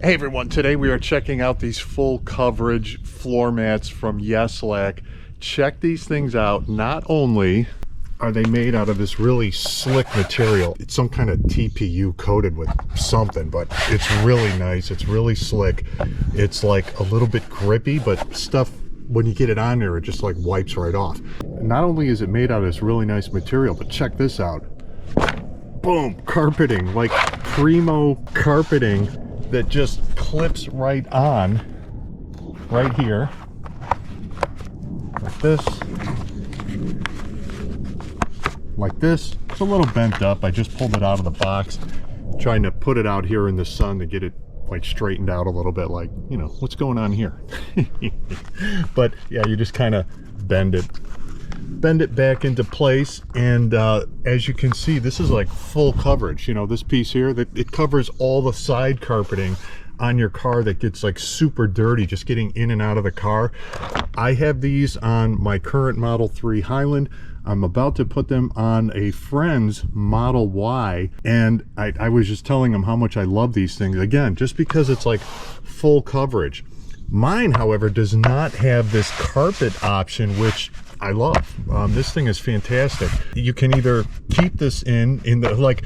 Hey everyone, today we are checking out these full coverage floor mats from yeslak. Check these things out. Not only are they made out of this really slick material, it's some kind of TPU coated with something, but it's really nice, it's really slick. It's like a little bit grippy, but stuff, when you get it on there, it just like wipes right off. Not only is it made out of this really nice material, but check this out. Boom, carpeting, like primo carpeting that just clips right on, right here, like this, like this. It's a little bent up. I just pulled it out of the box, trying to put it out here in the sun to get it like straightened out a little bit, like, you know, what's going on here? But yeah, you just kind of bend it back into place, and as you can see, this is like full coverage. You know, this piece here, that it covers all the side carpeting on your car that gets like super dirty just getting in and out of the car. I have these on my current Model 3 Highland. I'm about to put them on a friend's Model Y, and I was just telling him how much I love these things, again, just because it's like full coverage. Mine, however, does not have this carpet option, which I love. This thing is fantastic. You can either keep this in the, like,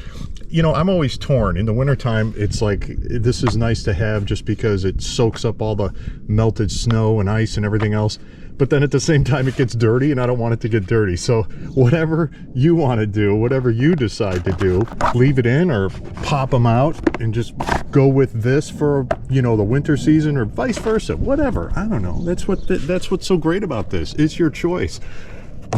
you know, I'm always torn. In the wintertime, it's like, this is nice to have just because it soaks up all the melted snow and ice and everything else. But then at the same time, it gets dirty, and I don't want it to get dirty. So whatever you want to do, whatever you decide to do, leave it in or pop them out and just go with this for, you know, the winter season, or vice versa, whatever. I don't know. That's what's so great about this. It's your choice.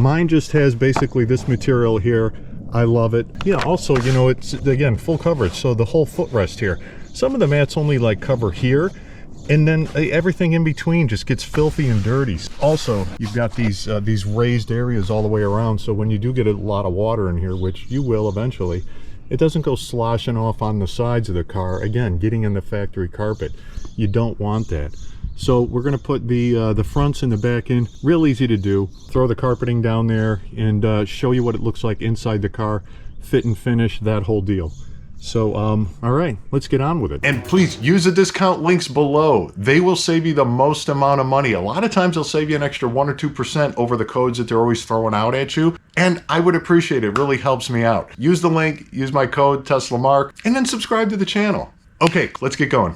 Mine just has basically this material here. I love it. Yeah, also, you know, it's, again, full coverage, so the whole footrest here. Some of the mats only like cover here, and then everything in between just gets filthy and dirty. Also, you've got these raised areas all the way around, so when you do get a lot of water in here, which you will eventually, it doesn't go sloshing off on the sides of the car, again, getting in the factory carpet. You don't want that. So we're going to put the fronts and the back in. Real easy to do. Throw the carpeting down there and show you what it looks like inside the car, fit and finish, that whole deal. So, all right, let's get on with it. And please use the discount links below. They will save you the most amount of money. A lot of times they'll save you an extra 1 or 2% over the codes that they're always throwing out at you. And I would appreciate it. It really helps me out. Use the link, use my code, TeslaMark, and then subscribe to the channel. Okay, let's get going.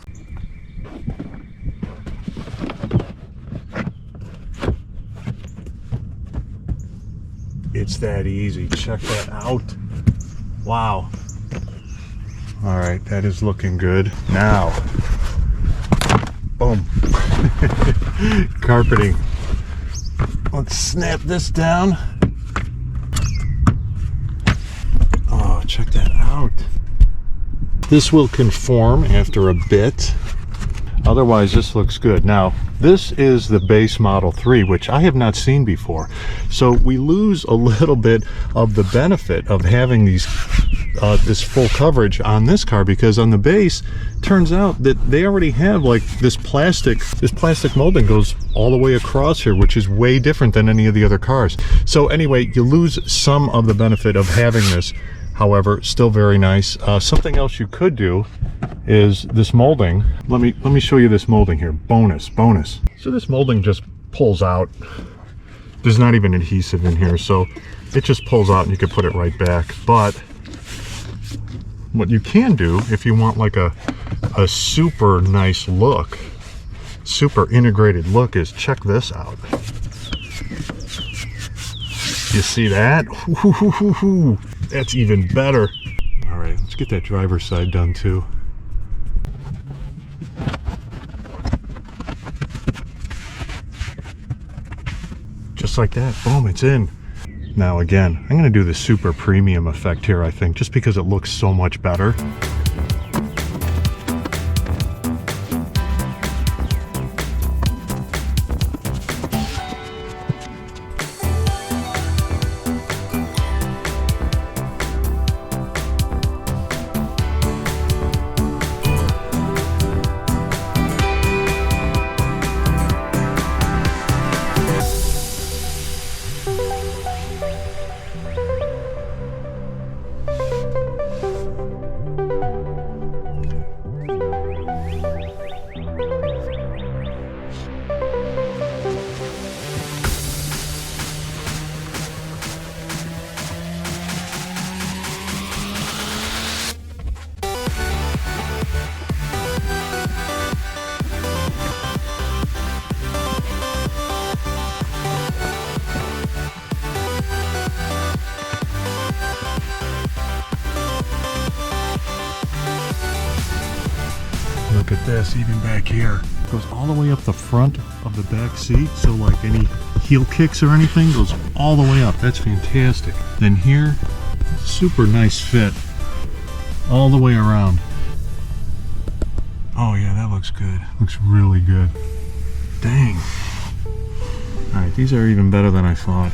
It's that easy. Check that out. Wow. All right, that is looking good. Now, boom. Carpeting. Let's snap this down. Oh, check that out. This will conform after a bit. Otherwise, this looks good. Now, this is the base Model 3, which I have not seen before. So we lose a little bit of the benefit of having these this full coverage on this car, because on the base, turns out that they already have like this plastic molding goes all the way across here, which is way different than any of the other cars. So anyway, you lose some of the benefit of having this. However, still very nice. Something else you could do is this molding. Let me show you this molding here. Bonus. So this molding just pulls out. There's not even adhesive in here, so it just pulls out and you can put it right back. But what you can do, if you want like a super nice look, super integrated look, is check this out. You see that? That's even better. All right, let's get that driver's side done too. Just like that, boom, it's in. Now again, I'm gonna do the super premium effect here, I think, just because it looks so much better. Look at this, even back here. It goes all the way up the front of the back seat, so like any heel kicks or anything goes all the way up. That's fantastic. Then here, super nice fit all the way around. Oh yeah, that looks good. Looks really good. Dang. All right, these are even better than I thought.